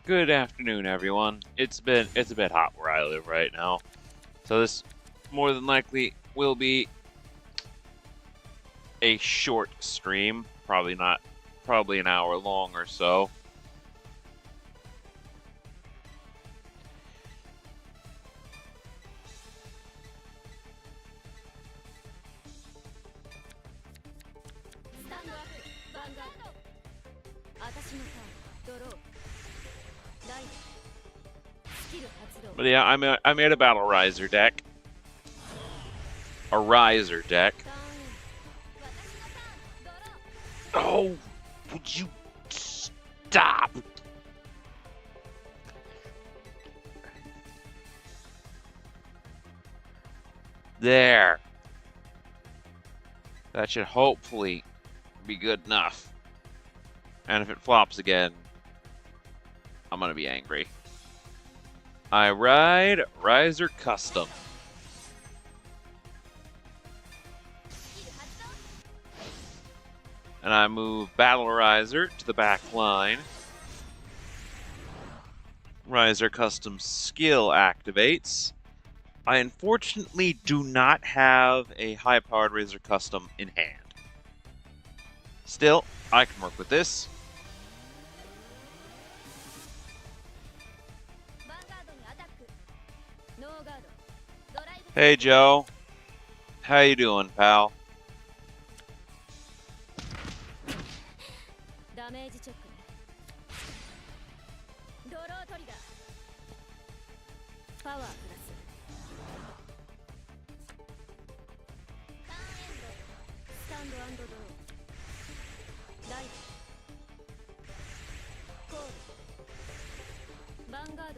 Good afternoon, everyone. It's a bit hot where I live right now, so this more than likely will be a short stream. Probably an hour long or so. But yeah, I made a battle riser deck. A riser deck. Oh, would you stop? There. That should hopefully be good enough. And if it flops again, I'm gonna be angry. I ride Riser Custom. And I move Battle Riser to the back line. Riser Custom skill activates. I unfortunately do not have a high-powered Riser Custom in hand. Still, I can work with this. Hey Joe, how you doing, pal? Vanguard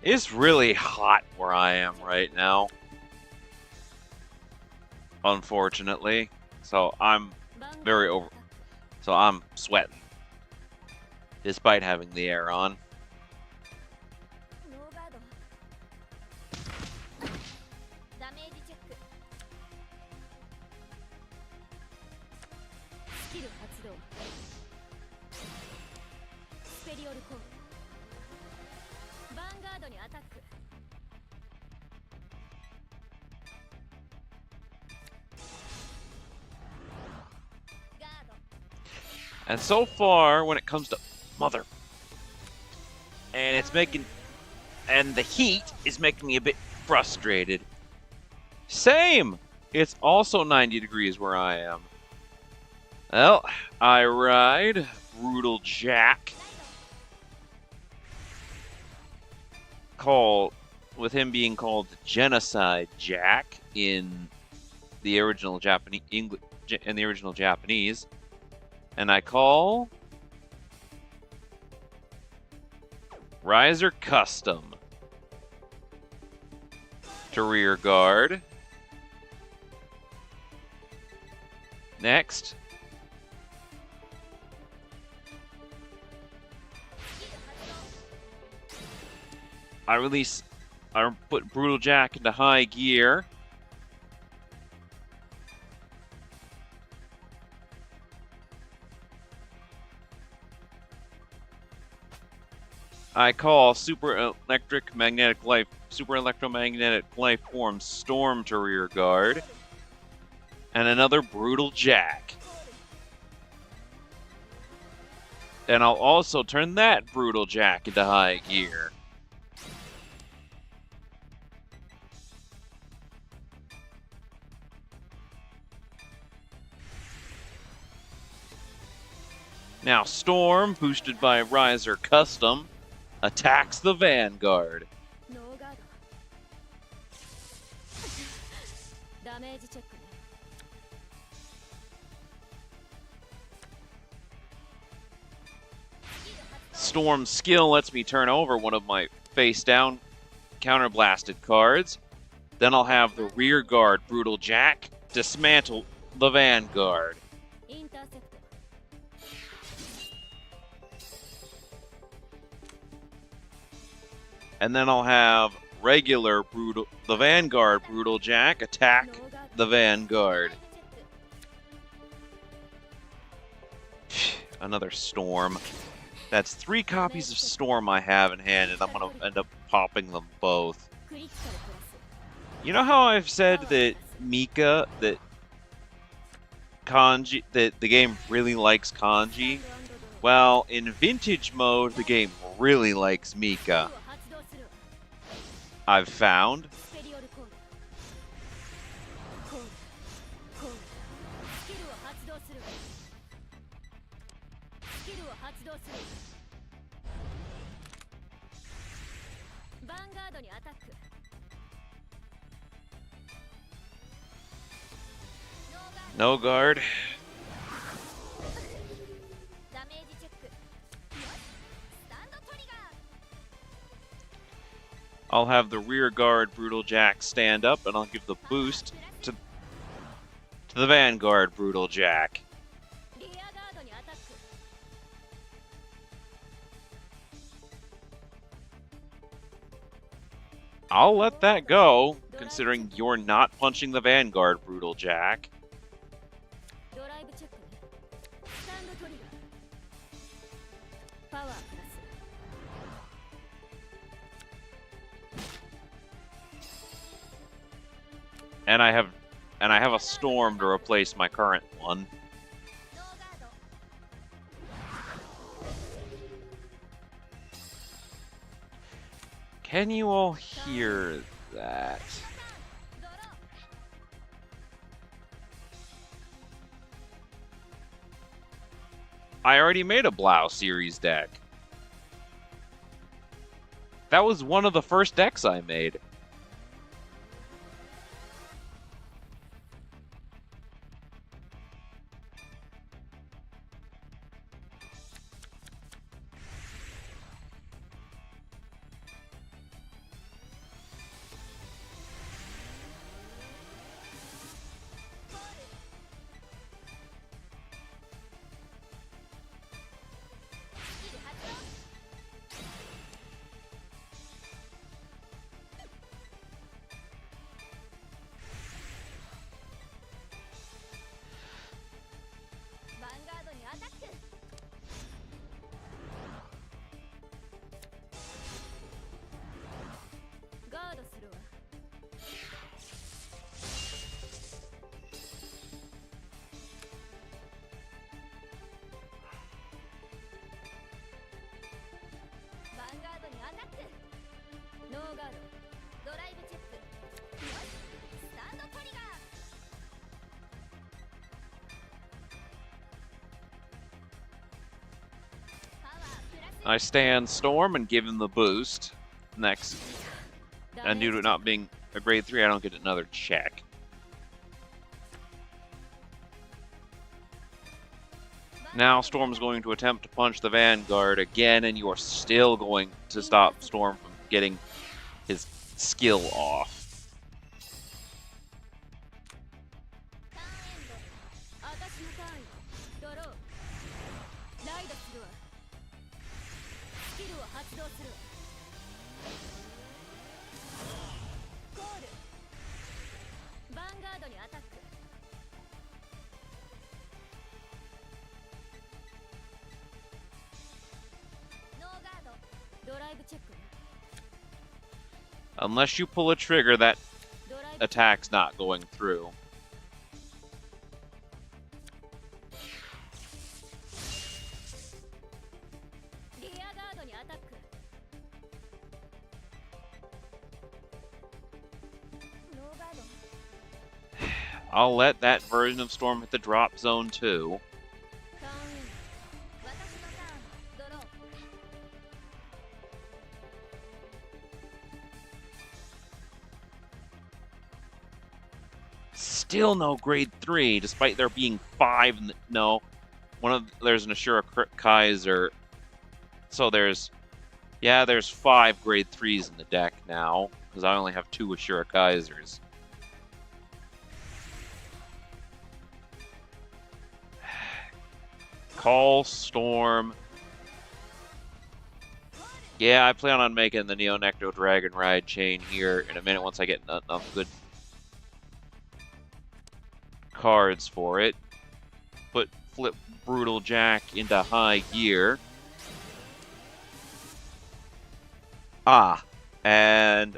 It's really hot where I am right now, unfortunately. So I'm I'm sweating, despite having the air on. And so far, when it comes to and the heat is making me a bit frustrated. Same! It's also 90 degrees where I am. Well, I ride Brutal Jack. With him being called Genocide Jack in the original Japanese. And I call Riser Custom to rear guard. Next, I put Brutal Jack into high gear. I call Super Electromagnetic Life Form Storm to rear guard. And another Brutal Jack. And I'll also turn that Brutal Jack into high gear. Now Storm, boosted by Riser Custom, attacks the Vanguard. Storm's skill lets me turn over one of my face-down counterblasted cards. Then I'll have the rear guard Brutal Jack dismantle the Vanguard. And then I'll have regular the Vanguard Brutal Jack attack the Vanguard. Another Storm. That's 3 copies of Storm I have in hand, and I'm going to end up popping them both. You know how I've said that Mika, that kanji, that the game really likes kanji? Well, in Vintage mode, the game really likes Mika. I've found. No guard. I'll have the rear guard Brutal Jack stand up, and I'll give the boost to the Vanguard Brutal Jack. I'll let that go, considering you're not punching the Vanguard Brutal Jack. And I have a Storm to replace my current one. Can you all hear that? I already made a Blau series deck. That was one of the first decks I made. I stand Storm and give him the boost next. And due to it not being a grade 3, I don't get another check. Now Storm's going to attempt to punch the Vanguard again, and you are still going to stop Storm from getting his skill off. Unless you pull a trigger, that attack's not going through. I'll let that version of Storm hit the drop zone too. Still no grade 3, despite there being 5. No, there's an Ashura Kaiser. So there's 5 grade 3s in the deck now, because I only have 2 Ashura Kaisers. Call Storm. Yeah, I plan on making the Neo Necto Dragon Ride chain here in a minute once I get enough good cards for it. Flip Brutal Jack into high gear. And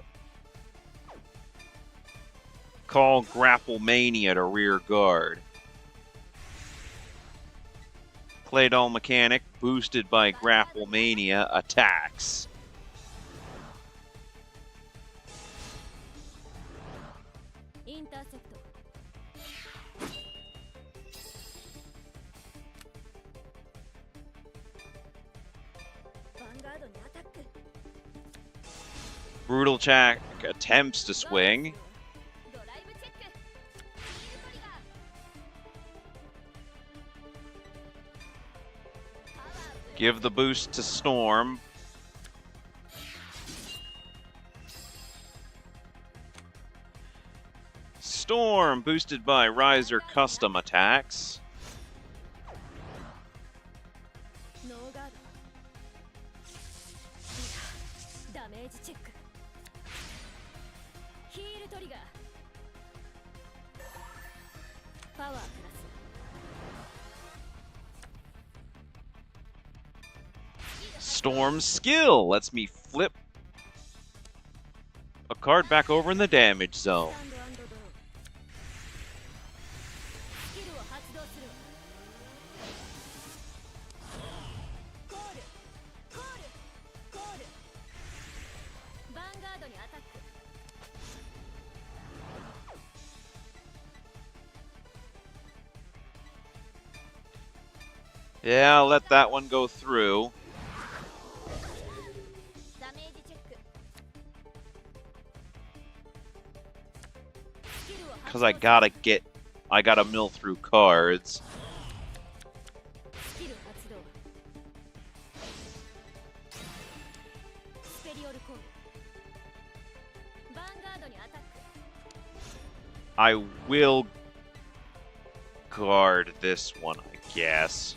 call Grapple Mania to rear guard. Play Doll Mechanic, boosted by Grapple Mania, attacks. Brutal Jack attempts to swing. Give the boost to Storm. Storm, boosted by Riser custom attacks. Storm's skill lets me flip a card back over in the damage zone. Yeah, I'll let that one go through. Because I gotta mill through cards. I will guard this one, I guess.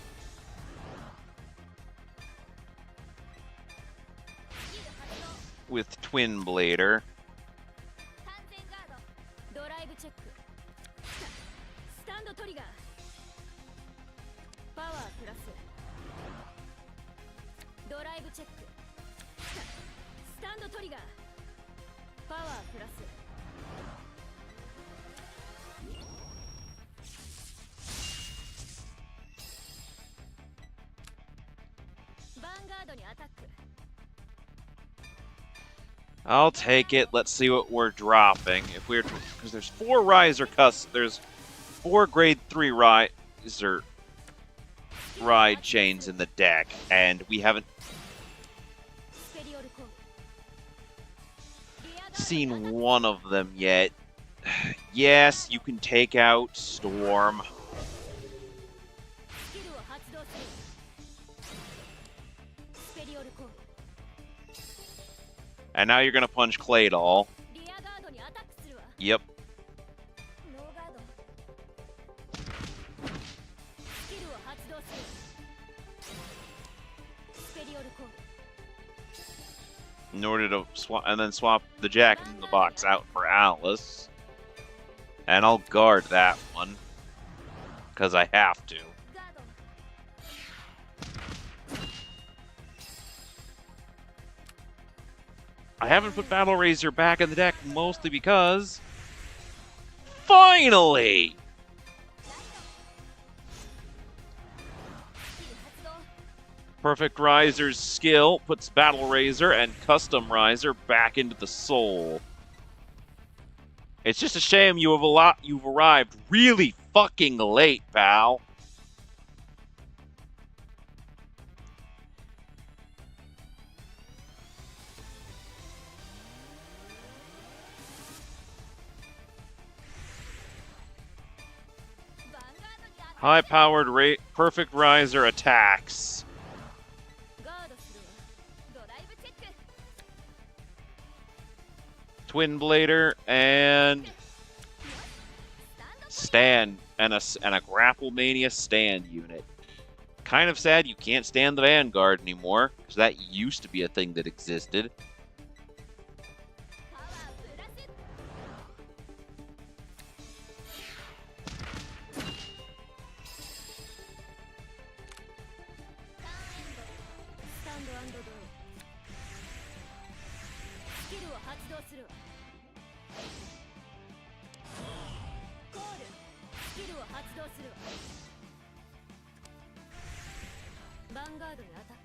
With Twin Blader. I'll take it. Let's see what we're dropping. If we're because there's 4 Riser there's 4 grade 3 Riser ride chains in the deck, and we haven't seen one of them yet. Yes, you can take out Storm. And now you're gonna punch Claydol. Yep. In order to swap, and then swap the Jack in the box out for Alice. And I'll guard that one. Because I have to. I haven't put Battle Razor back in the deck mostly because... Finally! Perfect Riser's skill puts Battle Razor and Custom Riser back into the Soul. It's just a shame you've arrived really fucking late, pal. High-powered Perfect Riser attacks. Twin Blader and Stand and a Grapple Mania stand unit. kind of sad you can't stand the Vanguard anymore, because that used to be a thing that existed. Vanguard にアタック。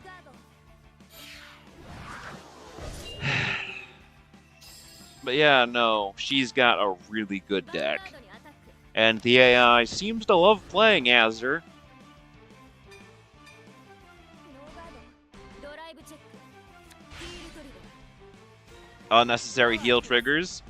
ガード。But yeah, no, she's got a really good deck. And the AI seems to love playing as her. Unnecessary heal triggers.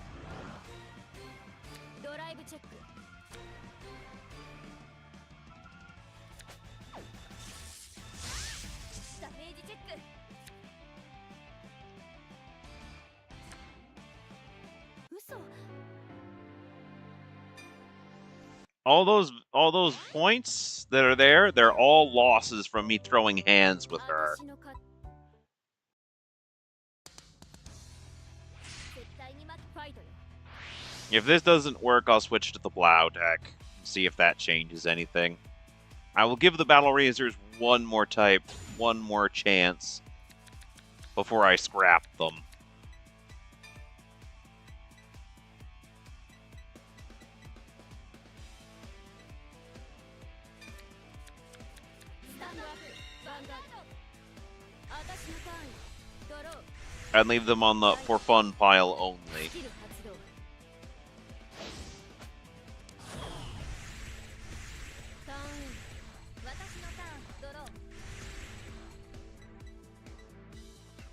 All those points that are there, they're all losses from me throwing hands with her. If this doesn't work, I'll switch to the Blau deck and see if that changes anything. I will give the Battle Razors one more type, one more chance before I scrap them. I'd leave them on the for fun pile only.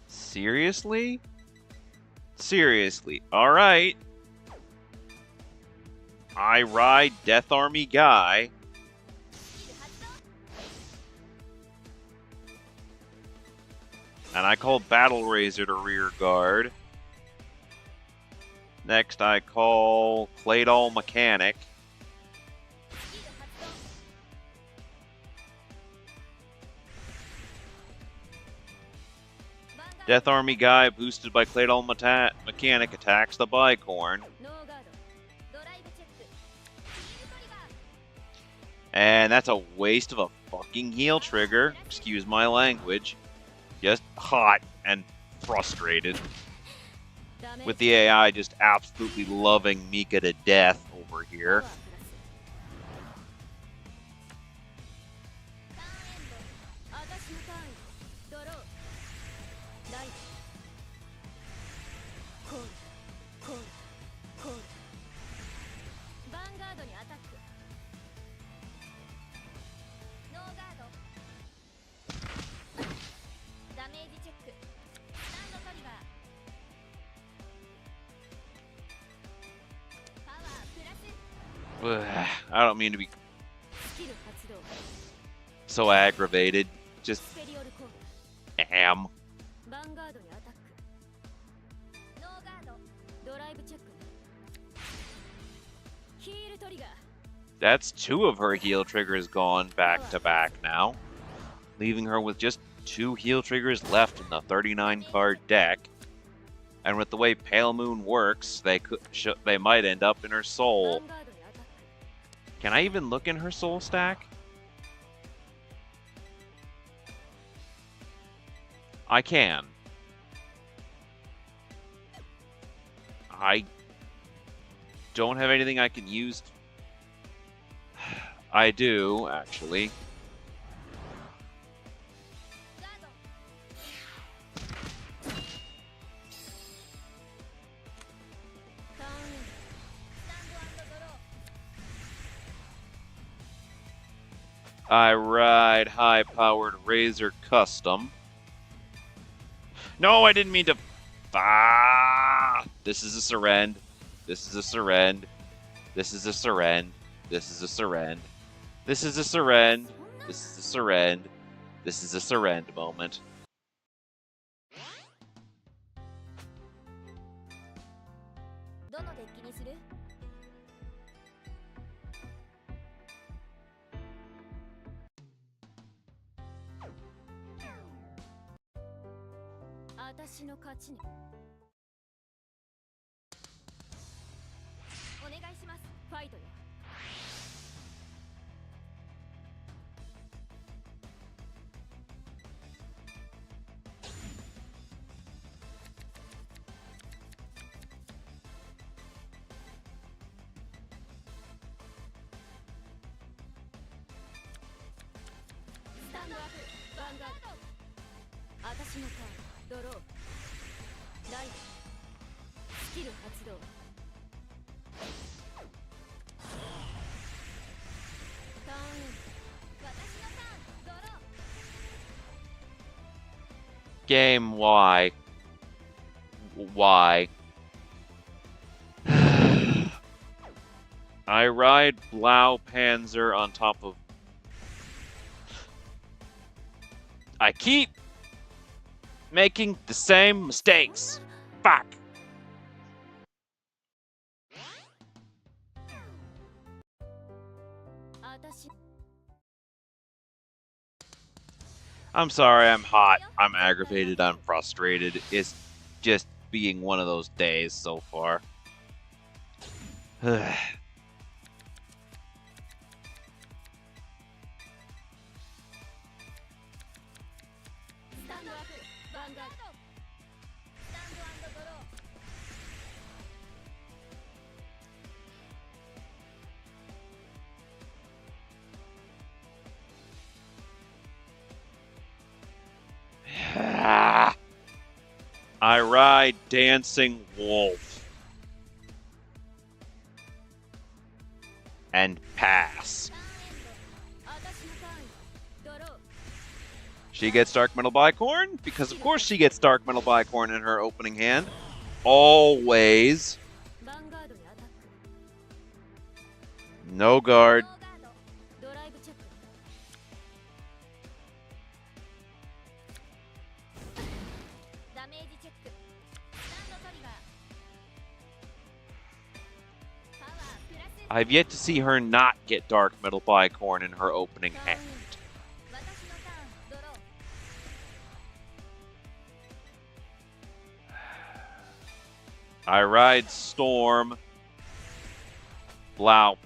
Seriously? Seriously. Alright. I ride Death Army Guy. And I call Battle Razor to rear guard. Next I call Claydol Mechanic. Death Army Guy, boosted by Claydol Mechanic, attacks the Bicorn. And that's a waste of a fucking heal trigger. Excuse my language. Just hot and frustrated. With the AI just absolutely loving Mika to death over here. I don't mean to be so aggravated. Just am. That's 2 of her heal triggers gone back to back now, leaving her with just 2 heal triggers left in the 39 card deck. And with the way Pale Moon works, they might end up in her soul. Can I even look in her soul stack? I can. I don't have anything I can use. I do, actually. I ride high-powered Razor Custom. No, I didn't mean to... Ah! This is a surrend. This is a surrend. This is a surrend. This is a surrend. This is a surrend. This is a surrend. This is a surrend moment. どのデッキにする？私の勝ちね。お願いします。ファイトよ。スタンドアップ、ヴァンガード。私のターン、ドロー。ライト、スキル発動。ターンエンド。私のターン、ドロー。 Game Y. Y. I ride Blau Panzer on top of... I keep making the same mistakes. Fuck. I'm sorry, I'm hot, I'm aggravated, I'm frustrated. It's just being one of those days so far. I ride Dancing Wolf. And pass. She gets Dark Metal Bicorn, because of course she gets Dark Metal Bicorn in her opening hand. Always. No guard. I've yet to see her not get Dark Metal Bicorn in her opening hand. I ride Storm. Blau.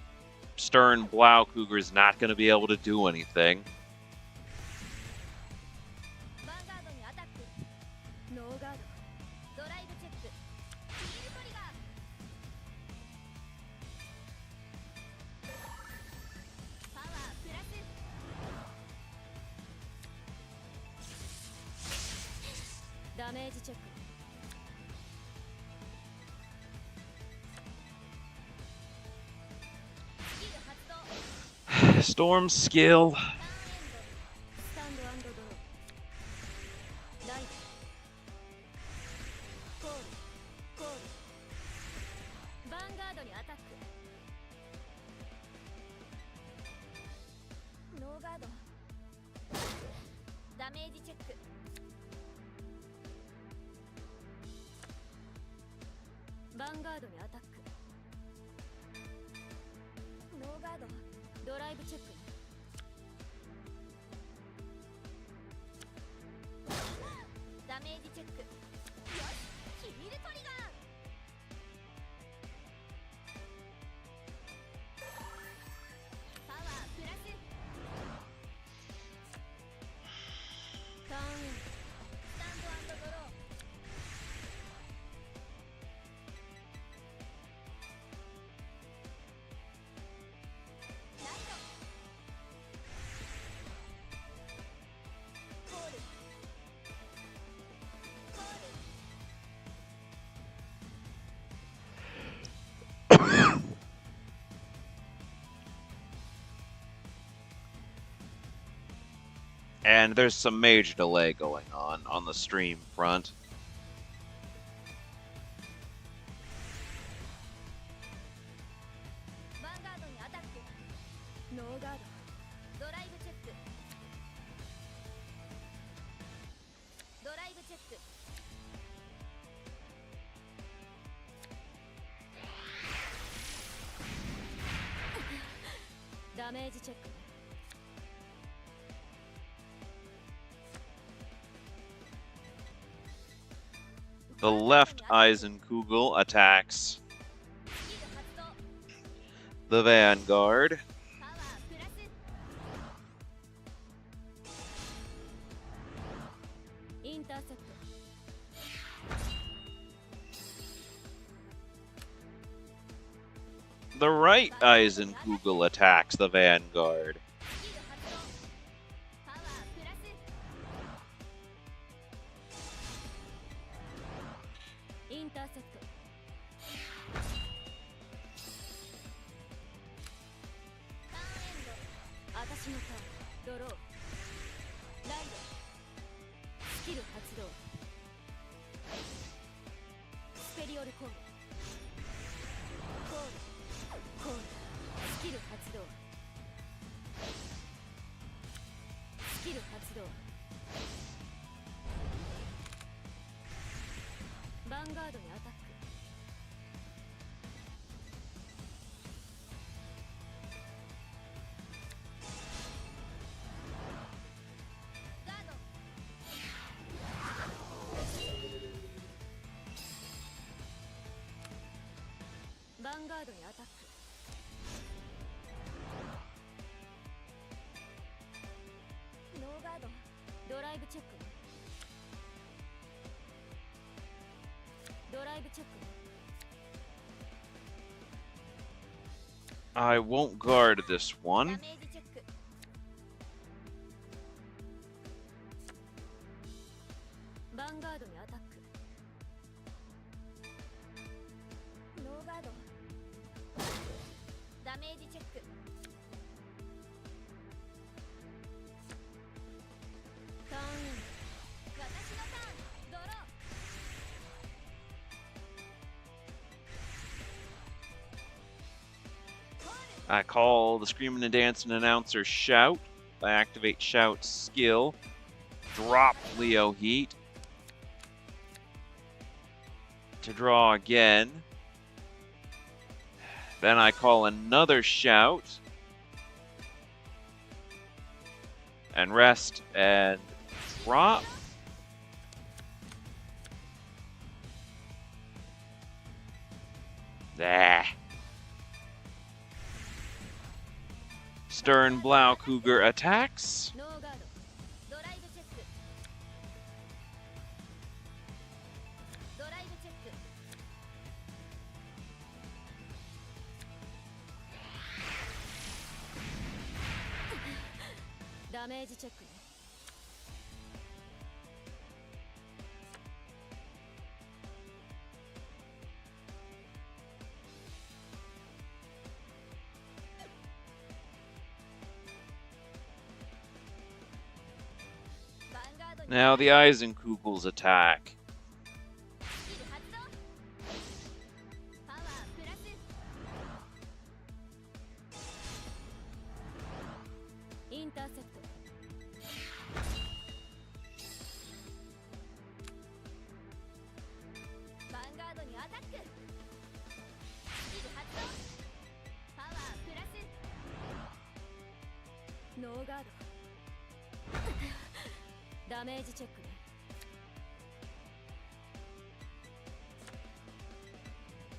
Stern Blau Cougar is not going to be able to do anything. Storm skill. Vanguard にアタック。ノーガード。ドライブチェック。ダメージチェック。よし、ヒールトリガー。パワープラス。ターンエンド。スタンド&ドロー。And there's some major delay going on the stream front. Vanguard にアタック。ノーガード。ドライブチェック。ドライブチェック。ダメージチェック。 The left Eisenkugel attacks the Vanguard. The right Eisenkugel attacks the Vanguard. Vanguard にアタック。ガード。ヴァンガードにアタック。ノーガード。ドライブチェック。 ドライブチェック。 I won't guard this one. ダメージチェック。ヴァンガードにアタック。ノーガード。ダメージチェック。ターン。私のターン。ドロー。 I call the Screaming and Dancing Announcer Shout. I activate Shout's skill. Drop Leo Heat. To draw again. Then I call another Shout. And rest and drop. Ah. Stern Blaukugel attacks. ノーガード。ドライブチェック。ドライブチェック。ダメージチェックね。Now the Eisenkugel's attack. スキル発動。パワープラス。インターセプト。ヴァンガードにアタック。スキル発動。パワープラス。ノーガード。ダメージチェックね。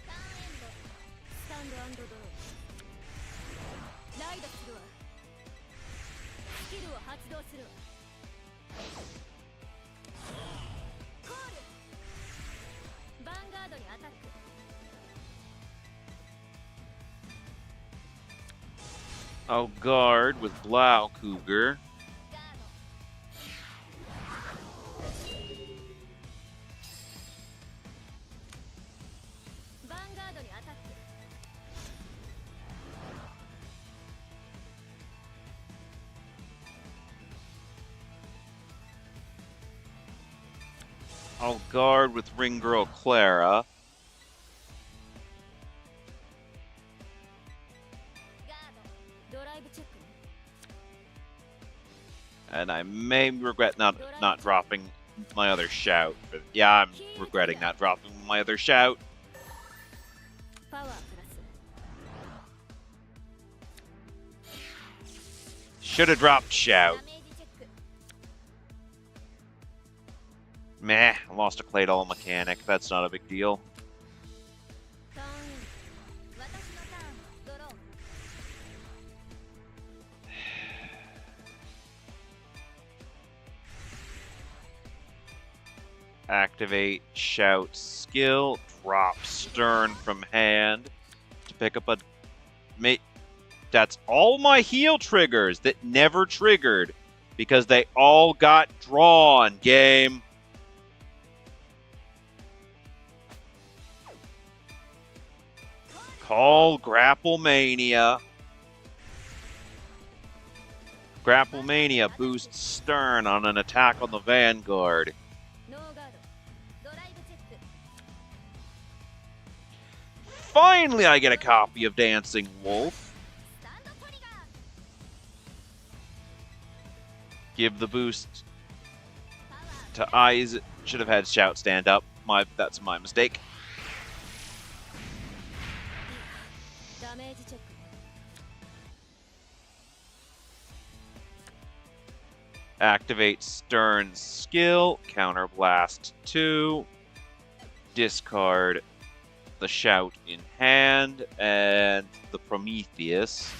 ターンエンド。スタンド&ドロー。ライドするわ。スキルを発動するわ。コール。ヴァンガードにアタック。I'll guard with Blaukugel. ヴァンガードにアタック。 I'll guard with Ring Girl Clara. ガード。ドライブチェックね。 And I may regret not dropping my other shout. But yeah, I'm regretting not dropping my other shout. パワープラス。Should have dropped shout. ダメージチェック Meh, I lost a Claydol mechanic. That's not a big deal. ターンエンド私のターンドロー Activate shout skill. Drop stern from hand to pick up a mate. That's all my heal triggers that never triggered because they all got drawn, game. Call Grapple Mania. Grapple Mania boosts Stern on an attack on the Vanguard. ノーガードドライブチェック Finally, I get a copy of Dancing Wolf. スタンドトリガー Give the boost パワー to Eyes. Should have had Shout stand up. That's my mistake. ダメージチェック Activate Stern's skill. Counterblast 2. Discard the Shout in hand and the Prometheus.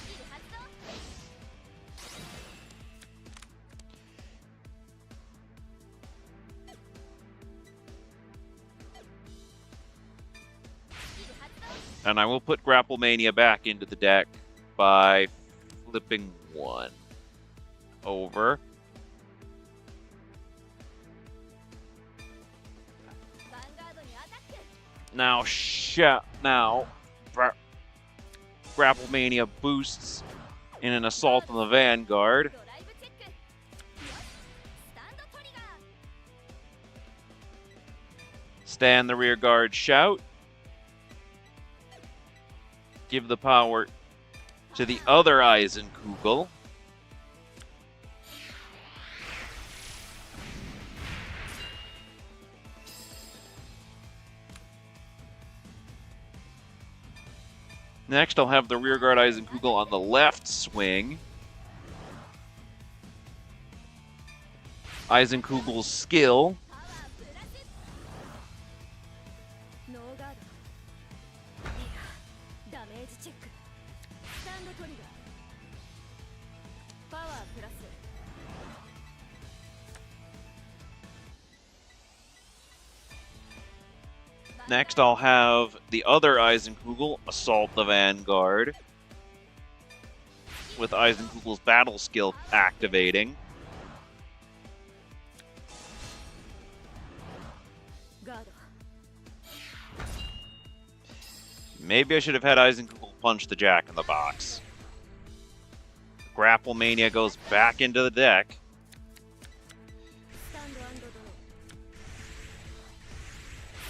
スキル発動 スキル発動 And I will put Grapple Mania back into the deck by flipping 1 over. ヴァンガードにアタック Now, Grapple Mania boosts in an assault on the Vanguard. ドライブチェックよしスタンドトリガー Stand the rear guard shout. Give the power to the other Eisenkugel. Next, I'll have the rear guard Eisenkugel on the left swing. Eisenkugel's skill. パワープラスノーガードいやダメージチェックスタンドトリガーパワープラス Next, I'll have the other Eisenkugel assault the Vanguard with Eisenkugel's battle skill activating. ガード Maybe I should have had Eisenkugel punch the Jack in the Box. Grapple Mania goes back into the deck. スタンドアンドドロー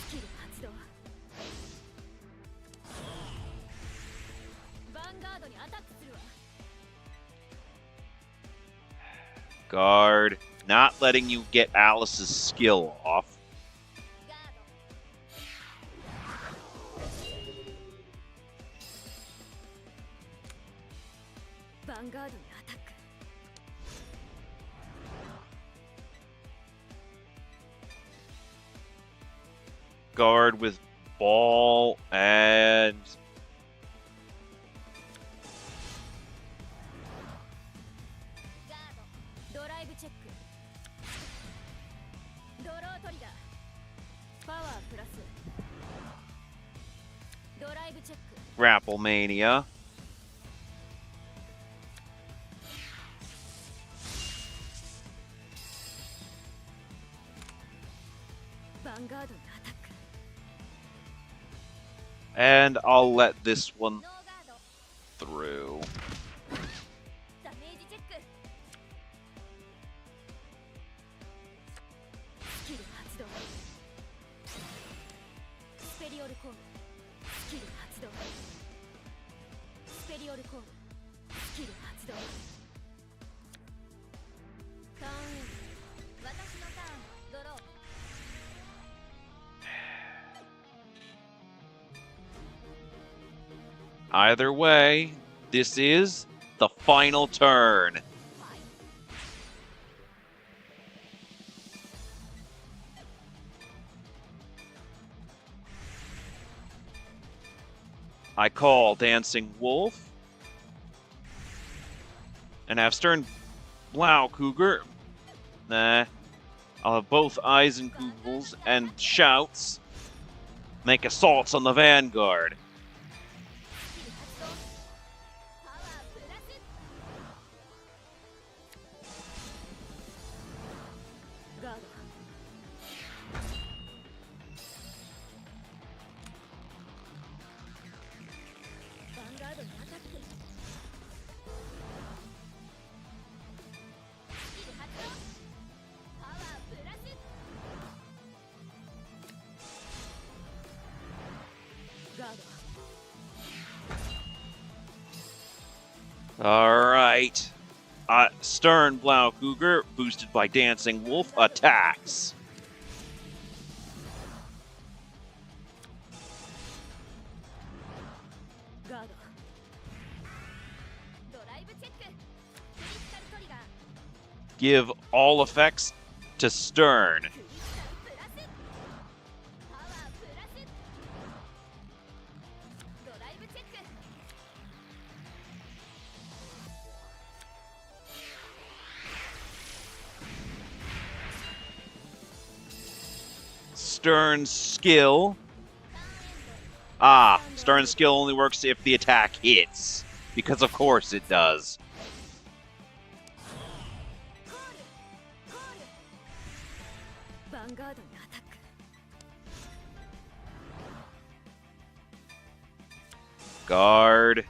スキル発動ヴァンガードにアタックするわ Guard, not letting you get Alice's skill off. ガードヴァンガードにアタック Guard with ball and ガードドライブチェックドロートリガーパワープラスドライブチェック Grapple Mania. ヴァンガードにアタック And I'll let this one ノーガード through. ダメージチェックスキル発動スペリオルコールスキル発動スペリオルコールスキル発動ターンエンド私のターンドロー Either way, this is the final turn. I call Dancing Wolf. And have Stern Blau Cougar. Nah. I'll have both Eisenkugels and Shouts make assaults on the Vanguard. Alright. Stern Blau Cougar, boosted by Dancing Wolf, attacks. Give all effects to Stern. Stern's skill. Stern's skill only works if the attack hits. Because of course it does. Guard.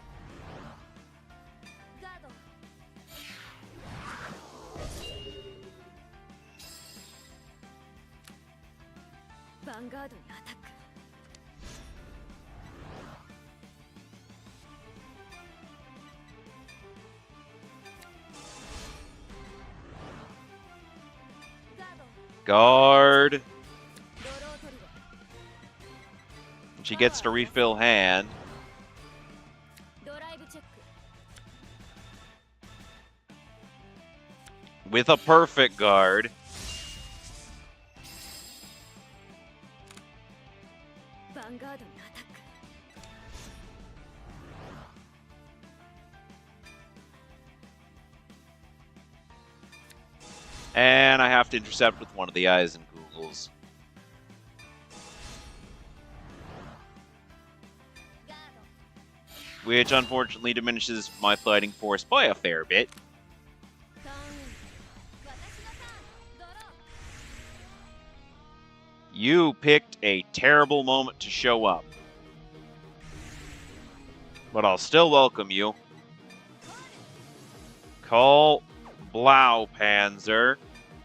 Vanguardにアタック。Guard. She gets to refill hand. With a perfect guard. Vanguardにアタック。And I have to intercept with one of the Eisenkugels. Which unfortunately diminishes my fighting force by a fair bit. You picked a terrible moment to show up. But I'll still welcome you. Call Blaupanzer.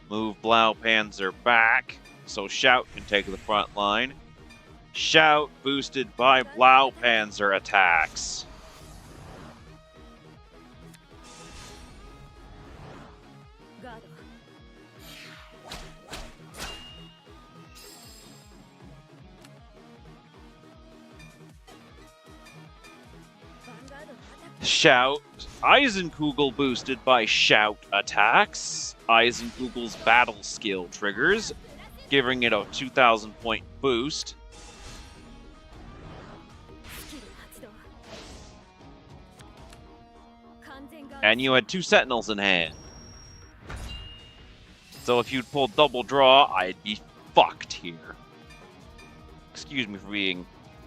Move Blaupanzer back so Shout can take the front line. Shout boosted by Blaupanzer attacks. Shout. Eisenkugel boosted by Shout attacks. Eisenkugel's battle skill triggers, giving it a 2,000 point boost. And you had 2 Sentinels in hand. So if you'd pulled double draw, I'd be fucked here. Excuse me for being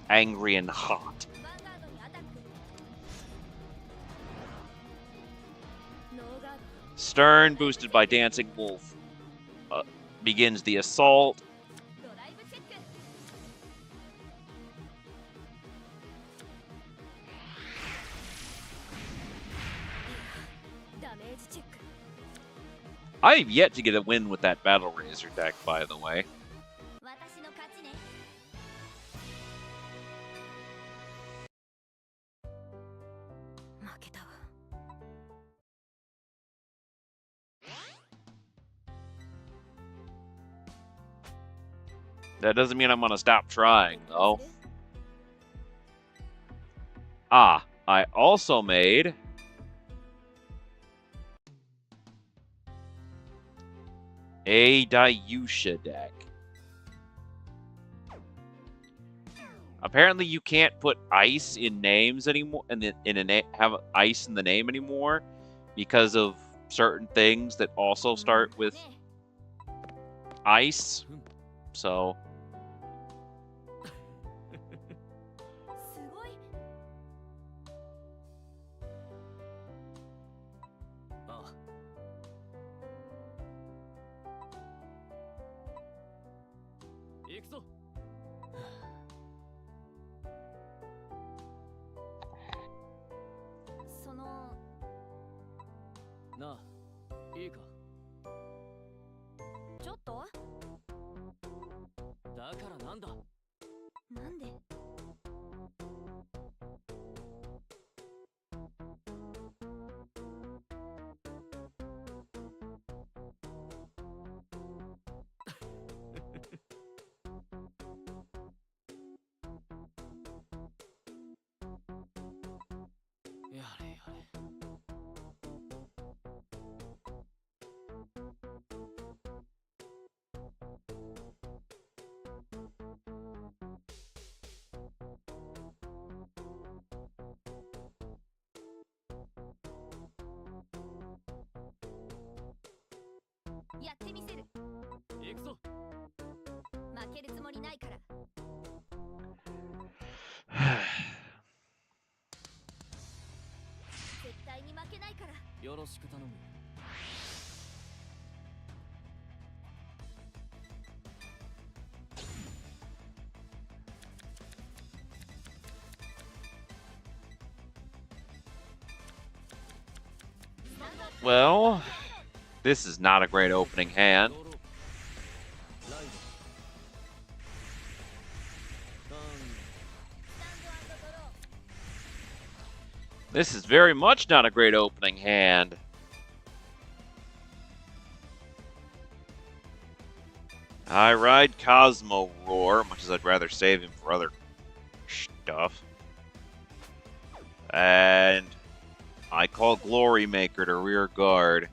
angry and hot. Stern, boosted by Dancing Wolf, begins the assault. I have yet to get a win with that Battle Razor deck, by the way. That doesn't mean I'm gonna stop trying, though. I also made a Dayusha deck. Apparently, you can't put ice in names anymore, and have ice in the name anymore, because of certain things that also start with ice. So. すごい。ああ。行くぞ。そのなあ、いいか。ちょっとだからなんだ。なんでやれやれ。やってみせる。行くぞ。負けるつもりないから。絶対に負けないから。よろしく頼む。Well, this is not a great opening hand. This is very much not a great opening hand. I ride Cosmo Roar, much as I'd rather save him for other stuff. And I call Glory Maker to rear guard.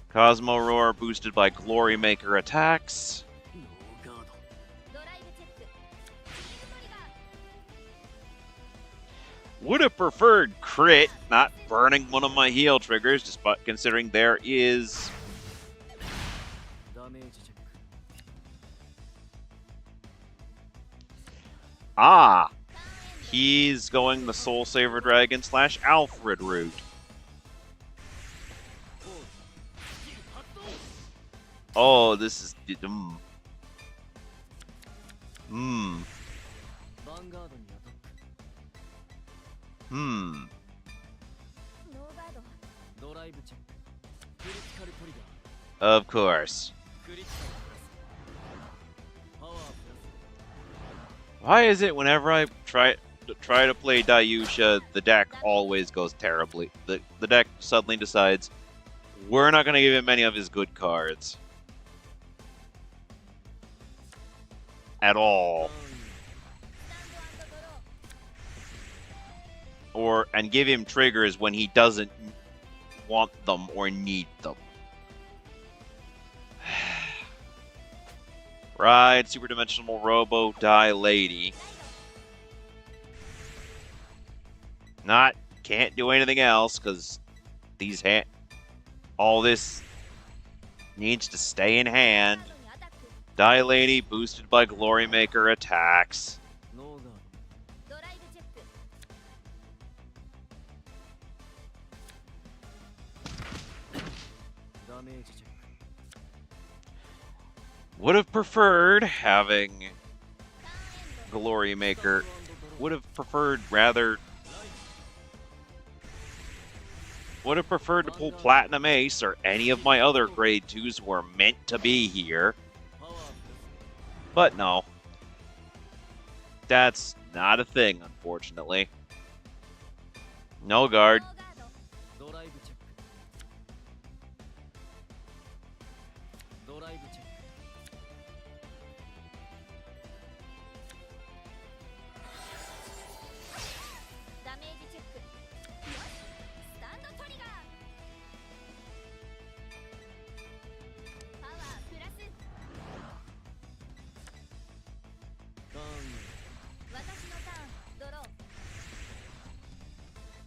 Cosmo Roar boosted by Glory Maker attacks. Would have preferred crit, not burning one of my heal triggers, despite considering there is... Ah! He's going the Soul Saver Dragon / Alfred route. Oh, this is... Of course. Why is it whenever I try to play Dayusha, the deck always goes terribly? The deck suddenly decides, we're not going to give him any of his good cards. At all. And give him triggers when he doesn't want them or need them. Right, Super Dimensional Robo, Die Lady. Can't do anything else, because all this needs to stay in hand. Die Lady, boosted by Glory Maker attacks. Would have preferred having Glory Maker. Would have preferred to pull Platinum Ace or any of my other grade 2s who are meant to be here. But no. That's not a thing, unfortunately. No guard.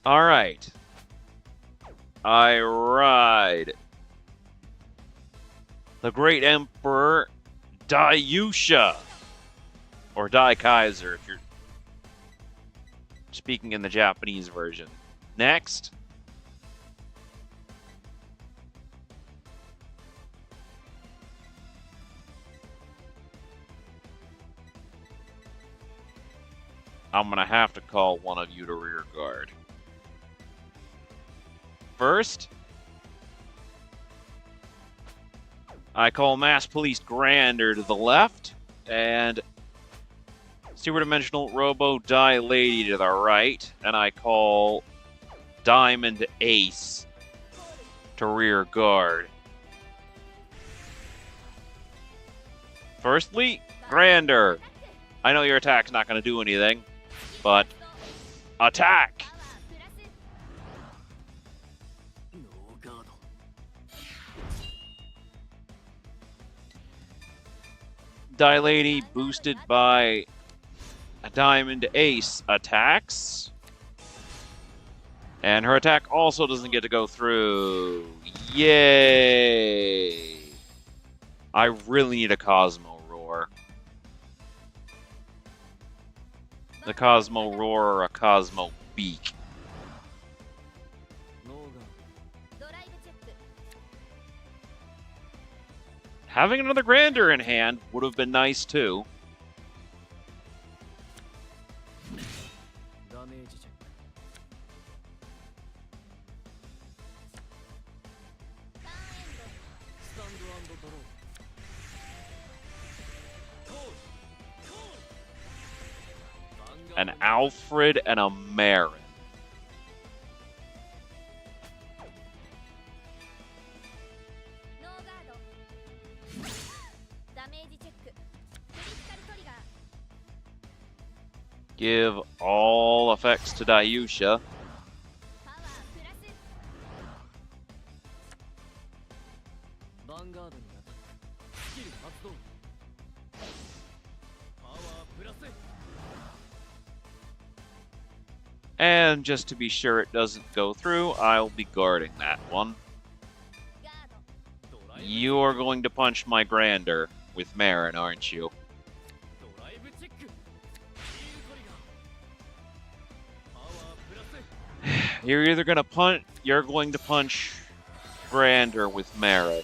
All right. I ride the Great Emperor Daiyusha, or Dai Kaiser if you're speaking in the Japanese version. Next. I'm going to have to call one of you to rear guard. First, I call Mass Police Grander to the left, and Super Dimensional Robo Die Lady to the right, and I call Diamond Ace to rear guard. Firstly, Grander. I know your attack's not going to do anything, but attack! Die Lady boosted by a Diamond Ace attacks. And her attack also doesn't get to go through. Yay! I really need a Cosmo Roar. The Cosmo Roar or a Cosmo Beak. Having another Grander in hand would have been nice too. An Alfred and a Marin. Give all effects to Daiyusha. Vanguard. And just to be sure it doesn't go through, I'll be guarding that one. You're going to punch my Grander with Marin, aren't you? You're either going to punch Grander with Marin.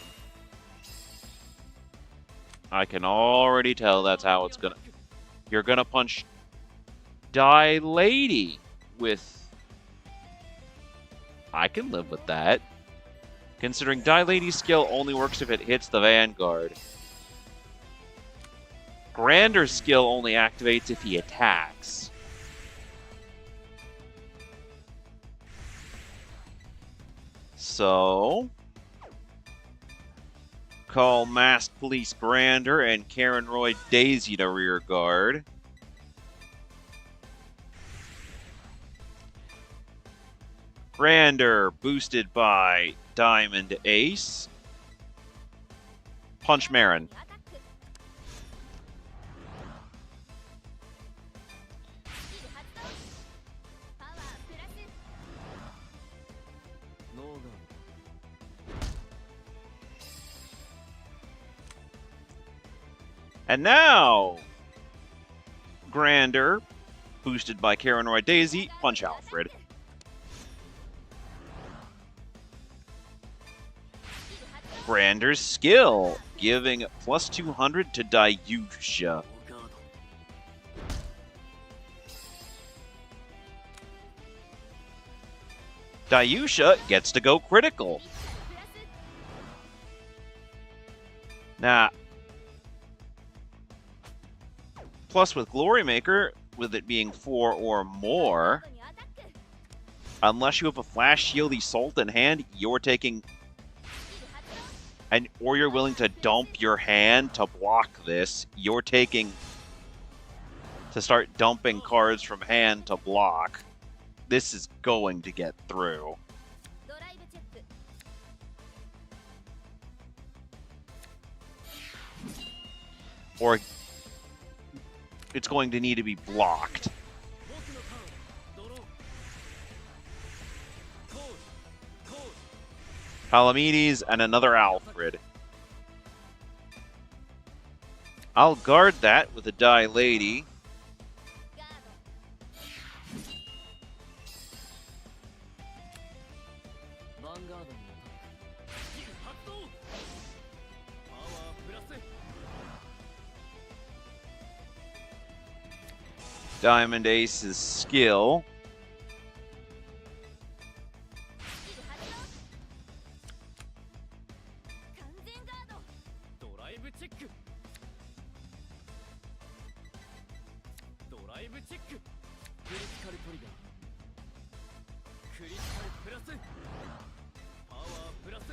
I can already tell that's how it's gonna. You're gonna punch Die Lady with. I can live with that. Considering Die Lady's skill only works if it hits the Vanguard. Grander's skill only activates if he attacks. So, call Masked Police Grander and Karen Roy Daisy to rear guard. Grander boosted by Diamond Ace. Punch Marin. And now, Grander, boosted by Karen Roy Daisy, punch Alfred. Grander's skill, giving plus 200 to Daiyusha. Daiyusha gets to go critical. Now, plus with Glory Maker, with it being 4 or more, unless you have a Flash Shield Assault in hand, you're taking... or you're willing to dump your hand to block this, you're taking... to start dumping cards from hand to block. This is going to get through. Or it's going to need to be blocked. Palamedes, and another Alfred. I'll guard that with a Die Lady. ガード ヴァンガードにアタックスキル発動パワープラス Diamond Ace's skill. スキル発動完全ガードドライブチェックドライブチェッククリティカルトリガークリティカルプラスパワープラス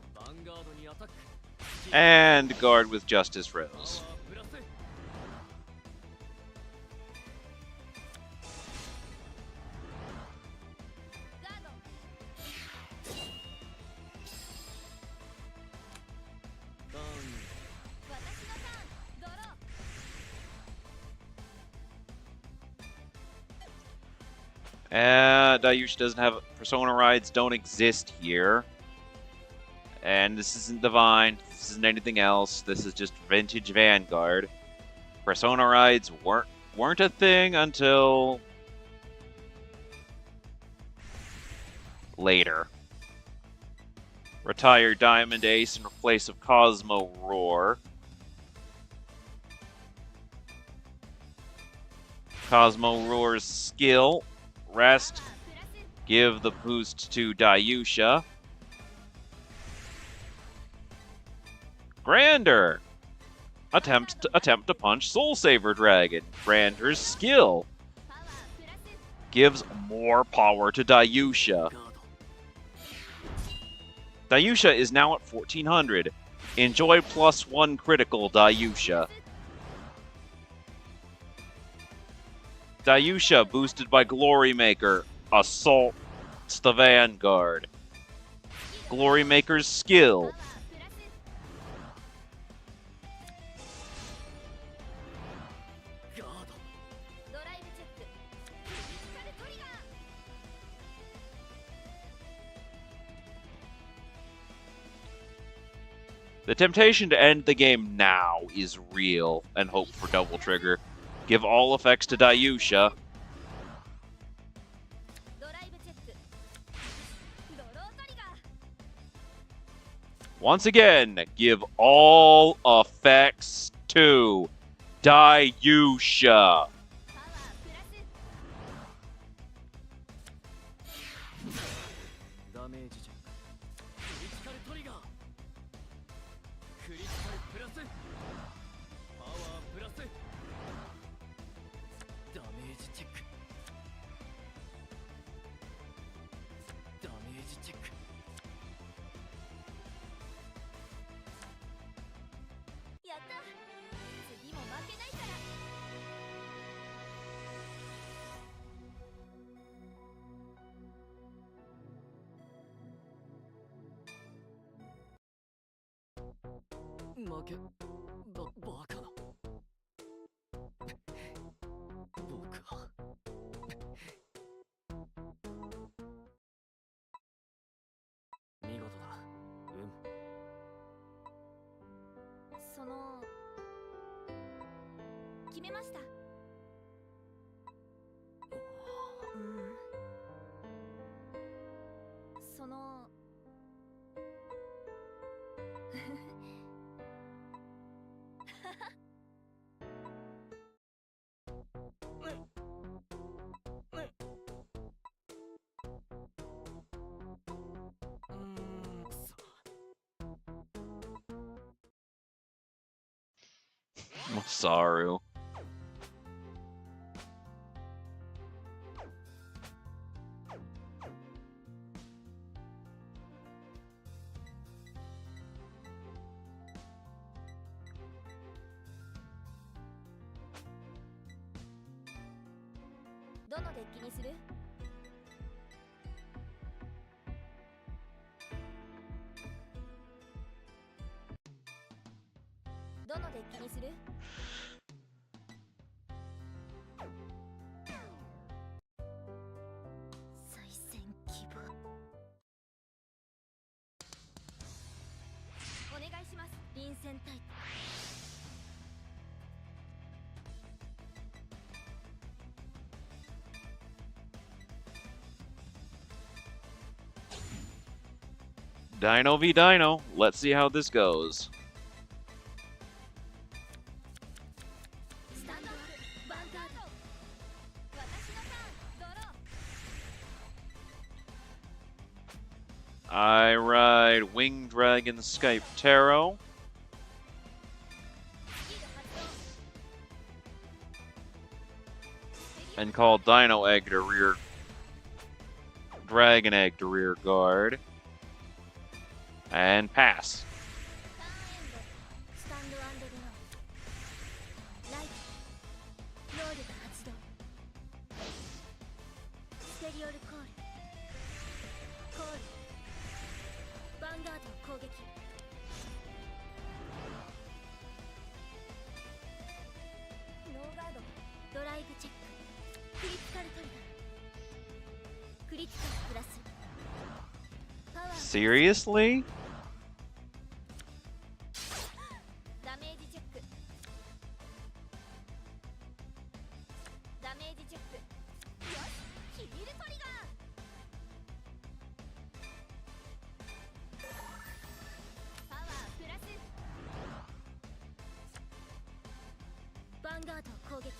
ヴァンガードにアタック And guard with Justice パワ Rose. ープラスガード ダウン 私のターンドロー Dayush doesn't have Persona rides, don't exist here. And this isn't Divine, this isn't anything else. This is just vintage Vanguard. Persona rides weren't a thing until later. Retire Diamond Ace in place of Cosmo Roar. Cosmo Roar's skill, rest, パワープラス give the boost to Dayusha. Grander! Attempt to punch Soul Saver Dragon. Grander's skill パワープラス gives more power to Dayusha. ガード Dayusha is now at 1400. Enjoy +1 critical Dayusha. Dayusha boosted by Glory Maker. Assaults the Vanguard. Glory Maker's skill パワープラス ガード ドライブチェッククリティカルトリガー The temptation to end the game now is real, and hope for double trigger. Give all effects to Dayusha. ドライブチェックドロートリガー Once again, give all effects to Dayusha. パワープラス ダメージチェッククリティカルトリガークリティカルプラスパワープラスダメージチェックダメージチェックやった次も負けないから負けバカな僕は見事だその決めましたうんそのMasaru.どのデッキにするどのデッキにする Dino v Dino. Let's see how this goes. スタンドアップヴァンガード私のターンドロー I ride Winged Dragon Skype Tarot スキル発動 and call Dino Egg to rear Dragon Egg to rear guard and pass. ターンエンドスタンドアンドドローライト能力発動ステリオルコールコールヴァンガード攻撃ノーガードドライブチェッククリティカルトリガークリティカルプラスパワー Seriously? ダメージチェックダメージチェックよしヒールトリガーパワープラスヴァンガード攻撃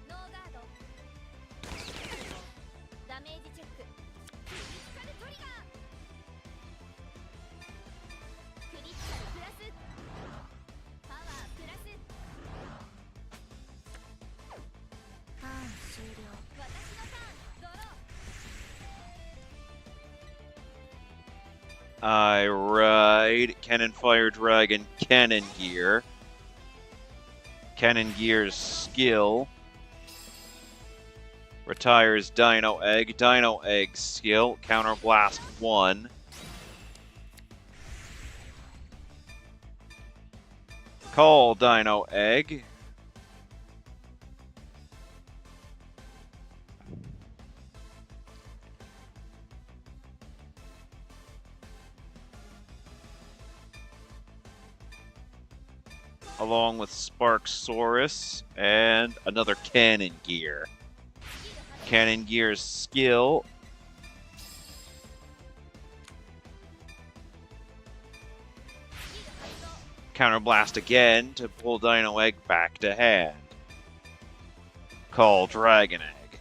ノーガードダメージチェッククリティカルトリガークリティカルプラスパワープラスターン終了私のターンドロー I ride Cannon Fire Dragon Cannon Gear. Cannon Gear's skill retires Dino Egg. Dino Egg skill Counter Blast 1. Call Dino Egg. Along with Sparksaurus and another Cannon Gear. Cannon Gear's skill Counter Blast again to pull Dino Egg back to hand. Call Dragon Egg.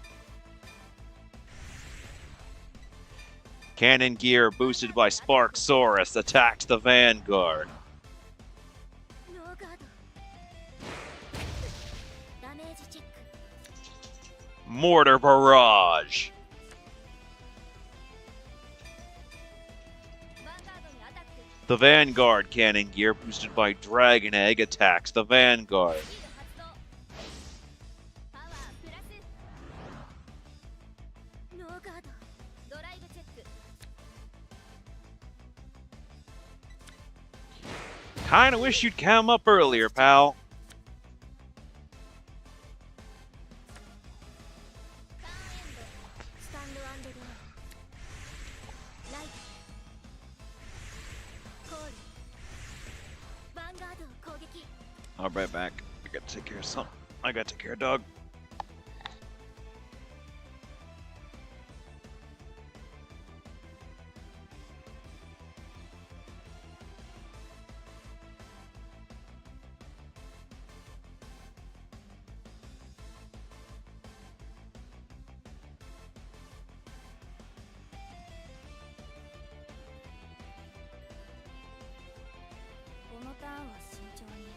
Cannon Gear boosted by Sparksaurus attacks the Vanguard. ノーガードダメージチェック Mortar Barrage. ヴァンガードにアタック The Vanguard Cannon Gear boosted by Dragon Egg attacks the Vanguard. シール発動パワープラスノーガードドライブチェック Kinda wish you'd come up earlier, pal. ターンエンドスタンドアンドドローライトコールヴァンガード攻撃 I'll be right back. I gotta take care of something. I gotta take care of dog. このターンは慎重に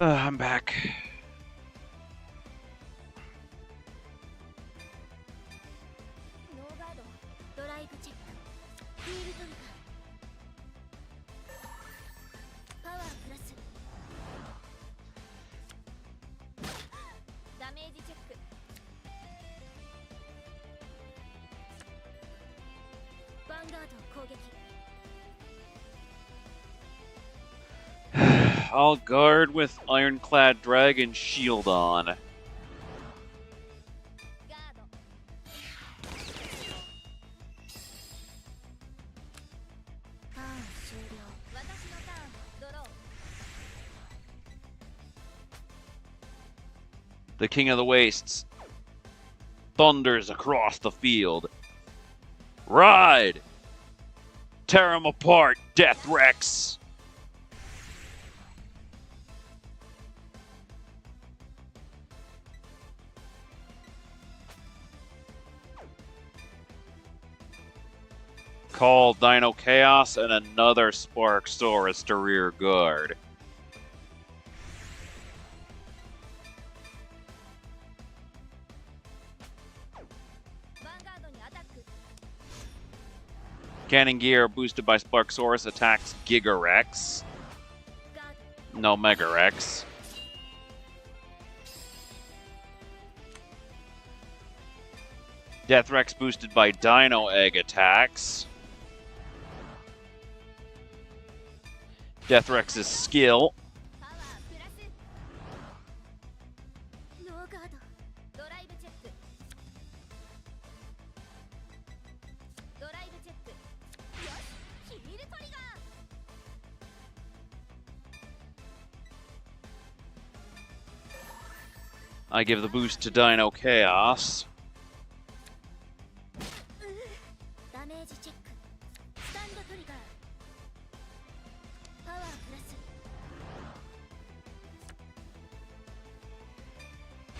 I'm back. ノーガードドライブチェックフィールトリガーパワープラスダメージチェックヴァンガード攻撃 I'll guard with Ironclad Dragon Shield on. ガードターン終了私のターンドロー The King of the Wastes thunders across the field. Ride! Tear him apart, Death Rex! Call Dino Chaos and another Sparksaurus to rear guard. Vanguard にアタック Cannon Gear boosted by Sparksaurus attacks Gigarex. ガー No Megarex. Deathrex boosted by Dino Egg attacks. Deathrex's skill. ドパワープラスノーガードドライブチェックドライブチェックよしヒールトリガー I give the boost to Dino Chaos. ダメージチェックスタンドトリガーパワープラス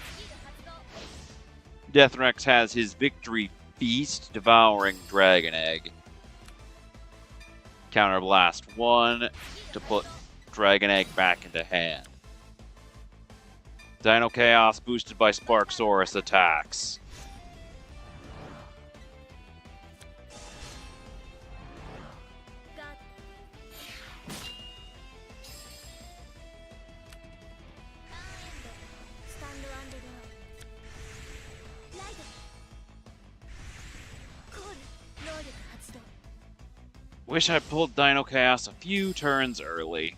スキル発動 Deathrex has his victory feast, devouring Dragon Egg. Counterblast 1 to put Dragon Egg back into hand. Dino Chaos boosted by Sparksaurus attacks. Wish I pulled Dino Chaos a few turns early.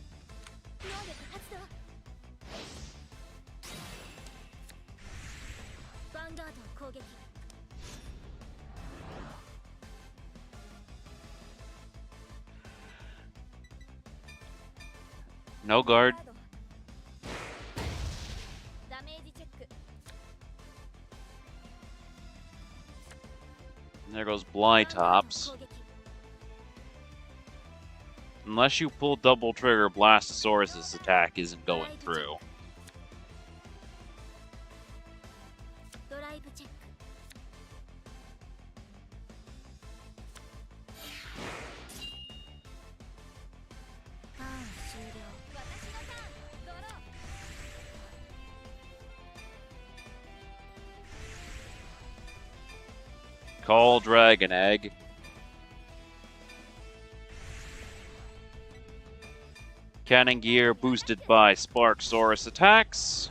No guard. And there goes Blytops. Unless you pull double trigger, Blastosaurus' attack isn't going through. Call Dragon Egg. Cannon Gear boosted by Sparksaurus attacks.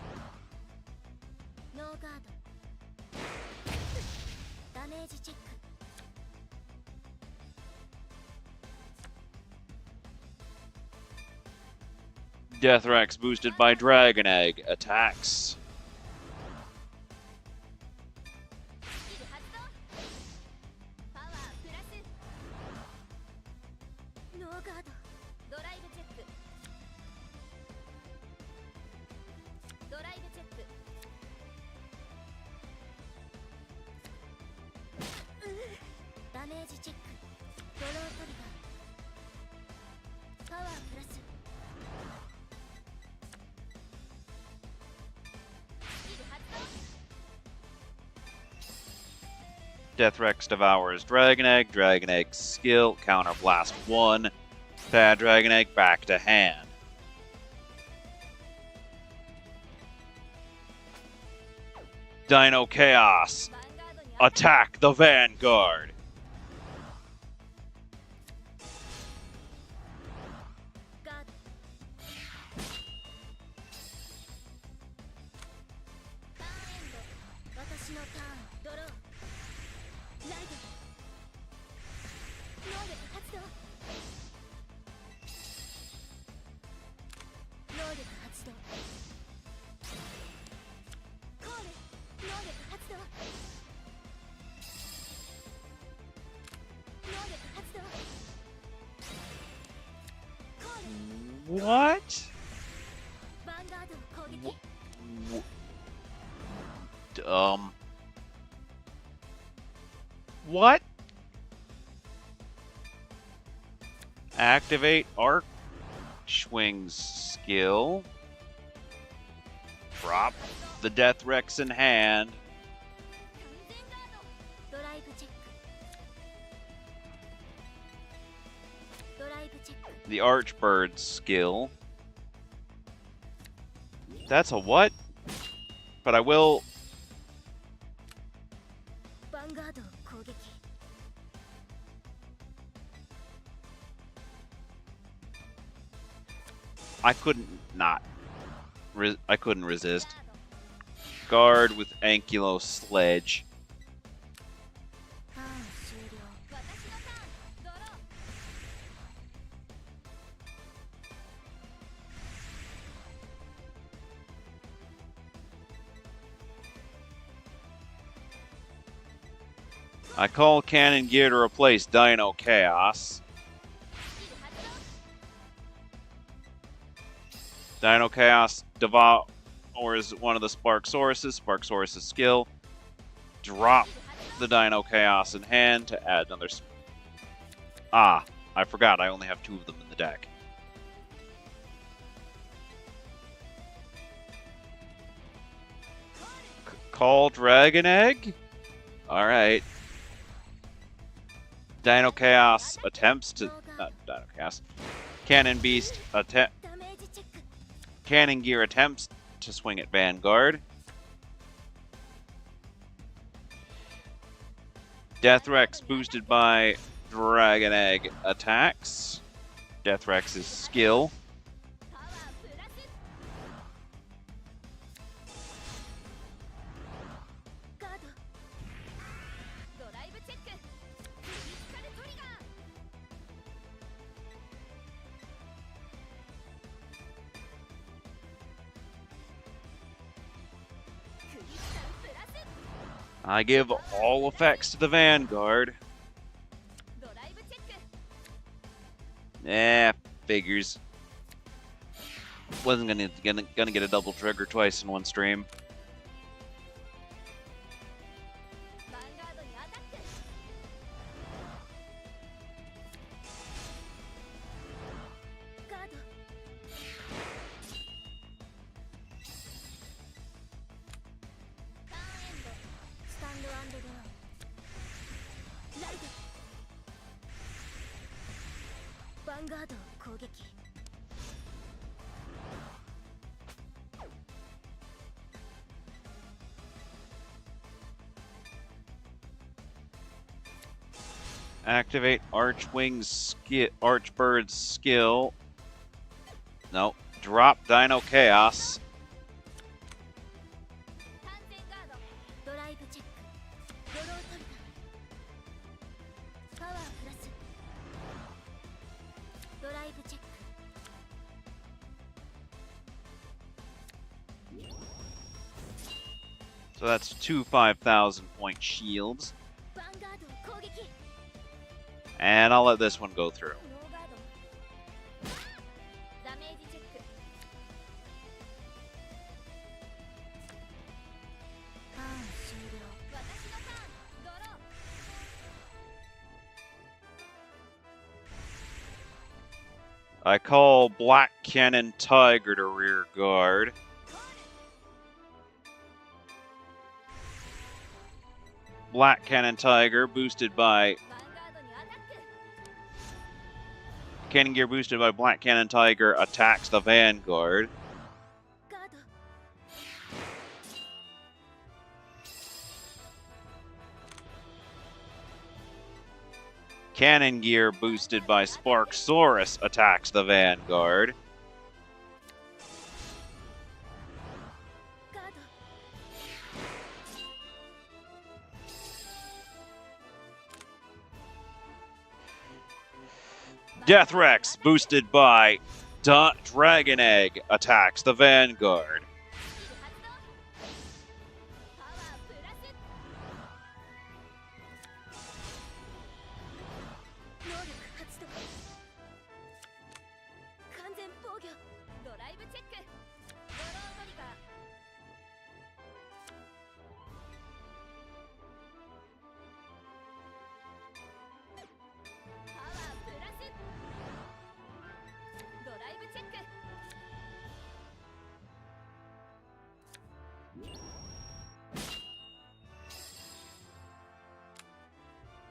Deathrex boosted by Dragon Egg attacks. Deathrex devours Dragon Egg. Dragon Egg skill, Counterblast 1. Pad Dragon Egg back to hand. Dino Chaos. ヴァンガードにアタッ Attack the Vanguard. クガードターンエンド私のターンドローライド能力発動能力発動コール能力発動能力発動コール What? ヴァンガード攻撃 What? Activate Archwing's skill. Drop the Death Rex in hand. 完全ガードドライブチェックドライブチェック The Archbird's skill. That's a what? But I will. ヴァンガード攻撃 I couldn't not. I couldn't resist. Guard with Ankylo Sledge. ターン終了私のターンドロー I call Cannon Gear to replace Dino Chaos. スキル発動 Dino Chaos devours one of the Sparksauruses. Sparksauruses skill. Drop the Dino Chaos in hand to add another. Ah, I forgot. I only have 2 of them in the deck. Call Dragon Egg? Alright. Dino Chaos attempts to. Not Dino Chaos. Cannon Beast attempt. ダメージチェック Cannon Gear attempts to swing at Vanguard. Death Rex boosted by Dragon Egg attacks. Death Rex's skill. パワープラスガードドライブチェッククリティカルトリガークリティカルプラス I give all effects to the Vanguard. ドライブチェック Figures. Wasn't gonna get a double trigger twice in one stream. ヴァンガードにアタックガードターンエンドスタンドアンドドローライドヴァンガード攻撃 Activate Archbird's skill. No. Drop Dino Chaos. 完全ガードドライブチェックドロートリガーパワープラスドライブチェック So that's 2 5,000 point shields. ヴァンガード攻撃 And I'll let this one go through. ノーガードダメージチェックターン終了私のターンドロー I call Black Cannon Tiger to rear guard. Black Cannon Tiger boosted by ヴァンガードにアタック Cannon Gear boosted by Black Cannon Tiger attacks the Vanguard. ガード Cannon gear boosted by Sparksaurus attacks the Vanguard. ガード Death Rex boosted by Dragon Egg attacks the Vanguard. パワープラス能力発動完全防御ドライブチェックドロートリガーパワープラスドライブチェック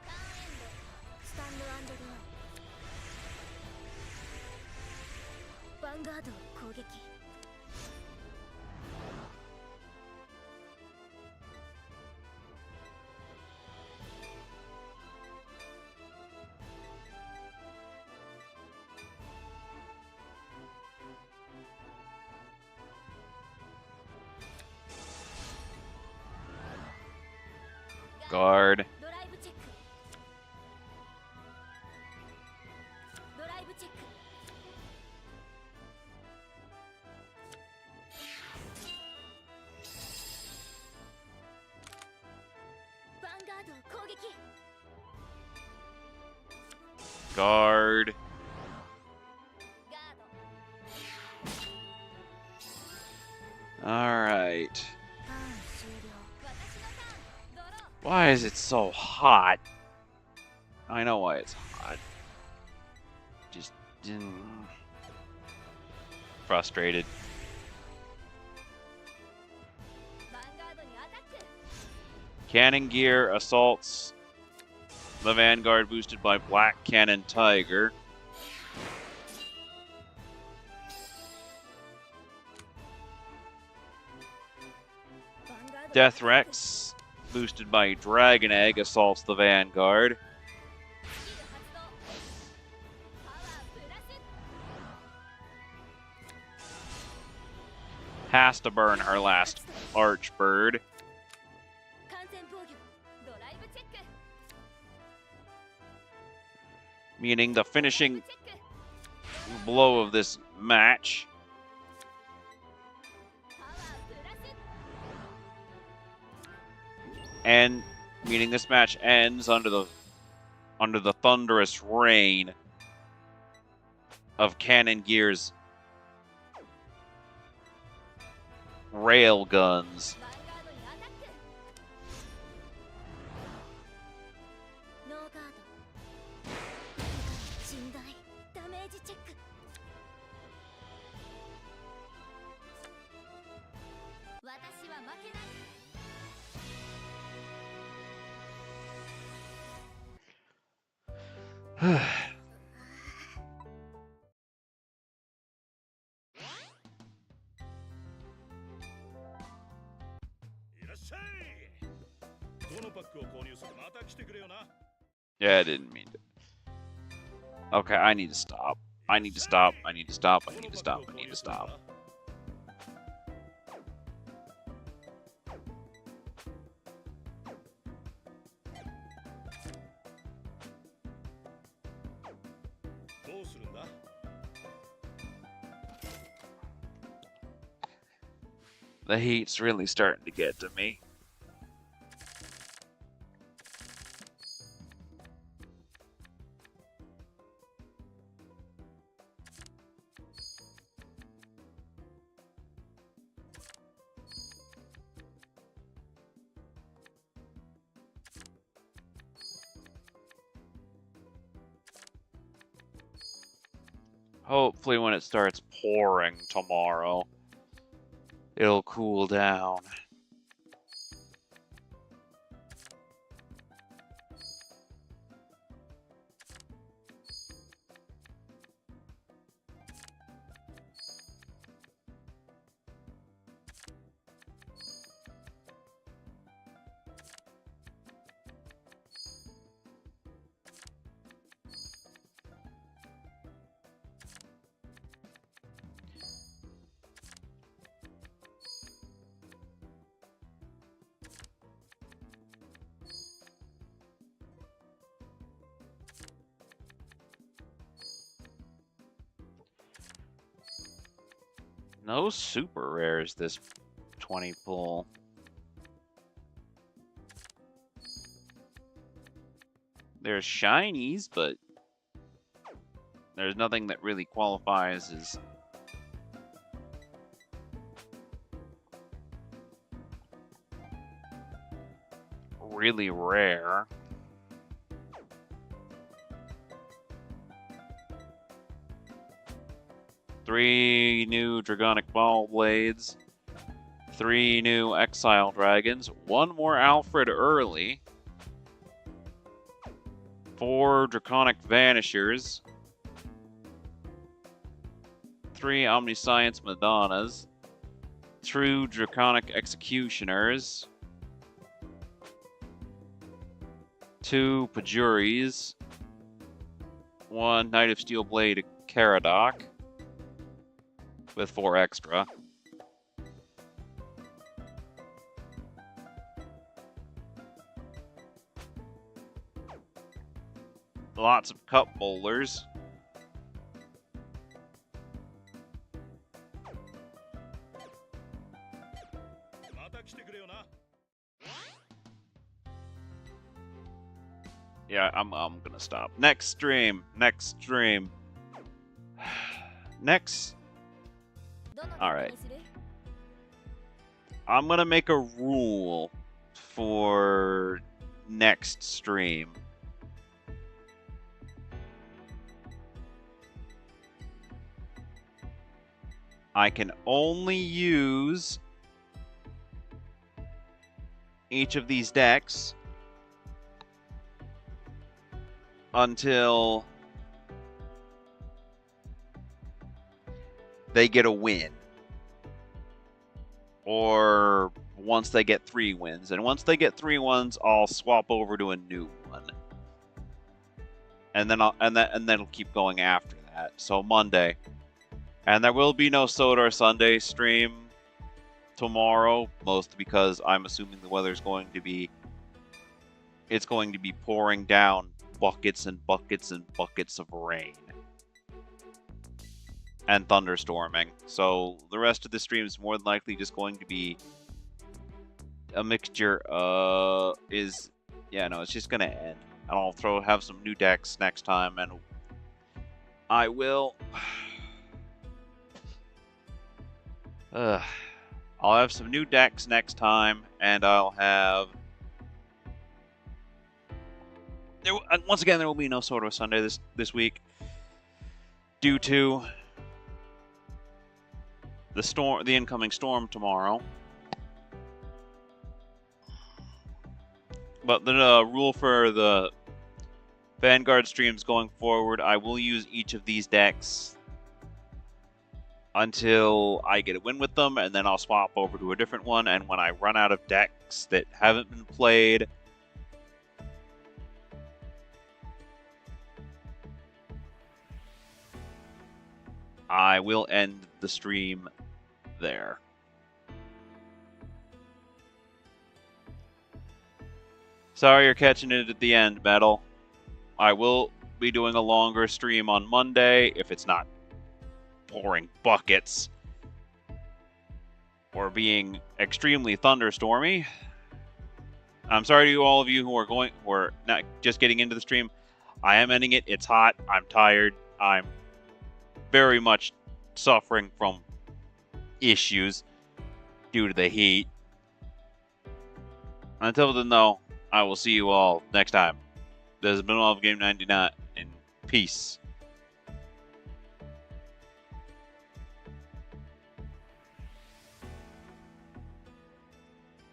ターンエンドスタンドアンドドアヴァンガードを攻撃Guard. ドライブチェックドライブチェックヴァンガードを攻撃 Guard. ガード Alright. ターン終了私のターンドロー Why is it so hot? I know why it's hot. Just frustrated. ヴァンガードにアタック Cannon gear assaults the Vanguard boosted by Black Cannon Tiger. ヴァンガード Death Rex boosted by Dragon Egg assaults the Vanguard. スキル発動パワープラス Has to burn her last Archbird. 完全防御ドライブチェック Meaning the チェ finishing ック blow of this match. パワープラス And meaning this match ends under the thunderous rain of Cannon Gear's rail guns. ヴァンガードにアタックノーガード甚大ダメージチェック私は負けない Yeah, I didn't mean to. Okay, I need to stop. I need to stop. I need to stop. I need to stop. I need to stop. The heat's really starting to get to me. Hopefully when it starts pouring tomorrow, it'll cool down. No super rares this 20 pull. There's shinies, but there's nothing that really qualifies as really rare. Three new Dragonic Ball Blades. 3 new Exile Dragons. 1 more Alfred early. 4 Draconic Vanishers. 3 Omniscience Madonnas. 2 Draconic Executioners. 2 Pajuris. 1 Knight of Steel Blade Caradoc. With 4 extra. Lots of cup bowlers. Yeah, I'm gonna stop. Next stream. Next. Alright. I'm gonna make a rule for next stream. I can only use each of these decks until they get a win. Or once they get 3 wins. And once they get 3 wins, I'll swap over to a new one. And then it'll keep going after that. So Monday. And there will be no Sodor Sunday stream tomorrow, mostly because I'm assuming the weather's going to be pouring down buckets and buckets and buckets of rain. And thunderstorming. So the rest of the stream is more than likely just going to be a mixture it's just gonna end. And I'll have some new decks next time, and I will I'll have some new decks next time, and I'll have once again there will be no Sort of Sunday this week due to the incoming storm tomorrow. But the rule for the Vanguard streams going forward, I will use each of these decks until I get a win with them, and then I'll swap over to a different one. And when I run out of decks that haven't been played, I will end the stream there. Sorry you're catching it at the end, Metal. I will be doing a longer stream on Monday if it's not pouring buckets or being extremely thunderstormy. I'm sorry to all of you who are not just getting into the stream. I am ending it. It's hot. I'm tired. I'm very much suffering from issues due to the heat. Until then, though, I will see you all next time. This has been All of Game 99, and peace.